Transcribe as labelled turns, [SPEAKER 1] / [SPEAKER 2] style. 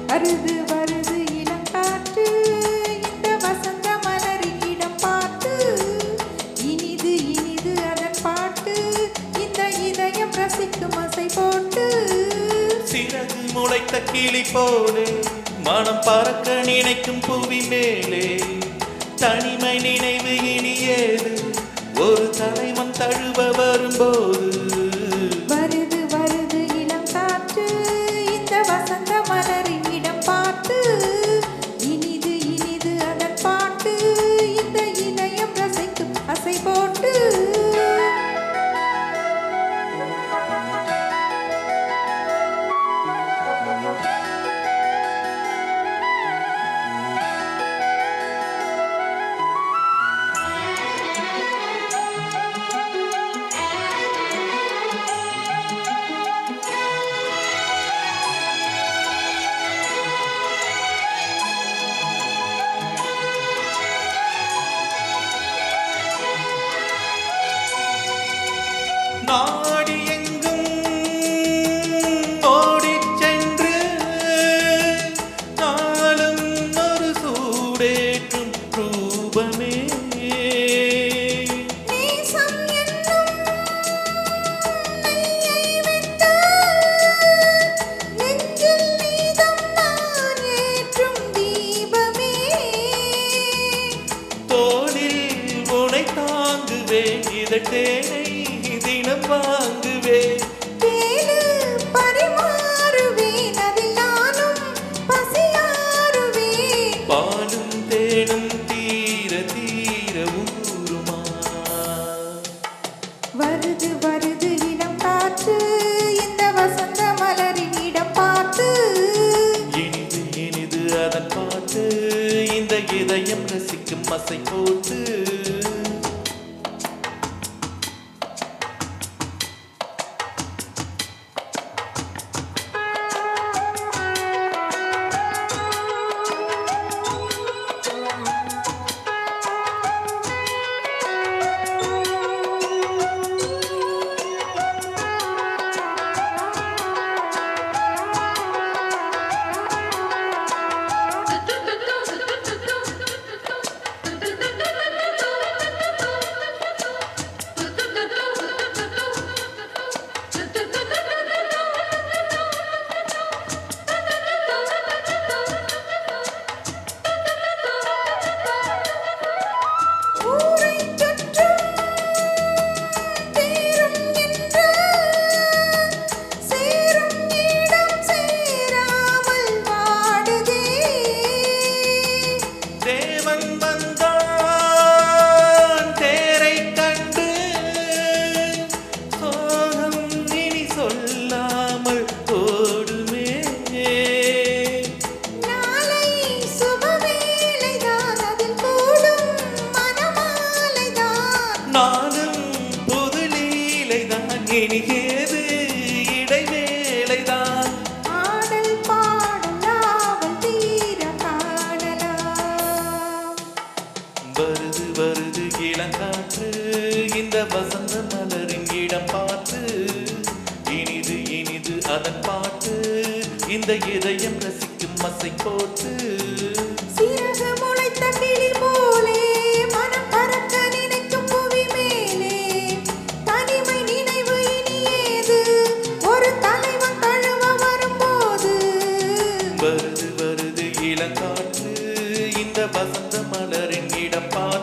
[SPEAKER 1] வருது வருது இளங்காற்று இந்த வசந்த மலரின் இடம் பார்த்து இனிது இனிது அதன் பாட்டு இந்த இதயம் ரசிக்கும் அசை போட்டு
[SPEAKER 2] சிறகு முளைத்த கிளி போலே மனம் பறக்க நினைக்கும் புவி மேலே தனிமை நினைவு இனியேது ஒரு தலைவன் தழுவ வரும்போது
[SPEAKER 1] வருது வருது இளங்காற்று இந்த வசந்த மலரின் இடம் பார்த்து இனிது இனிது அதன் பாட்டு இந்த இதயம் ரசிக்கும் அசை போட்டு
[SPEAKER 2] நாடி எங்கும் ஓடிச் சென்று நாளும் ஒரு சூடேற்றும் ரூபமே
[SPEAKER 1] நேசம் என்னும் நெய்யை விட்டு நெஞ்சில் நீதம் நான் ஏற்றும் தீபமே
[SPEAKER 2] தோளில் உனை தாங்குவேன் இதட்டேனை தினம் வாங்குவேன்
[SPEAKER 1] தேனு பரிமாறுவேன் அதில் நானும் பசியாறுவேன்
[SPEAKER 2] பாலும் தேனும் தீர தீர ஊருமா
[SPEAKER 1] வருது வருது இடம் காற்று இந்த வசந்த மலரின் இடம் பார்த்து
[SPEAKER 2] இனிது இனிது அதன் பாட்டு இந்த இதயம் ரசிக்கும் அசை போட்டு
[SPEAKER 1] ஊரைச் சுற்றும் தேரும் என்று சேரும் இடம் சேராமல் வாடுதே
[SPEAKER 2] தேவன் வந்தான் தேரைக் கண்டு சோகம் இனி சொல்லாமல் ஓடுமே
[SPEAKER 1] நாளை சுபவேளைதான் அதில் கூடும் மனமாலைதான்
[SPEAKER 2] நானும் புது லீலைதான் இனியேது இடைவேளைதான்
[SPEAKER 1] ஆடல் பாடல் ஆவல் தீர காணலாம்
[SPEAKER 2] வருது வருது இளங்காற்று இந்த வசந்த மலரின் இடம் பார்த்து இனிது இனிது அதன் பாட்டு இந்த இதயம் ரசிக்கும் அசை போட்டு
[SPEAKER 1] சிறகு முளைத்த கிளி போலே மனம் பறக்க நினைக்கும் புவி மேலே தனிமை நினைவு இனியேது ஒரு தலைவன் தழுவ வரும்போது
[SPEAKER 2] வருது வருது இளங்காற்று இந்த வசந்த மலரின் இடம் பார்த்து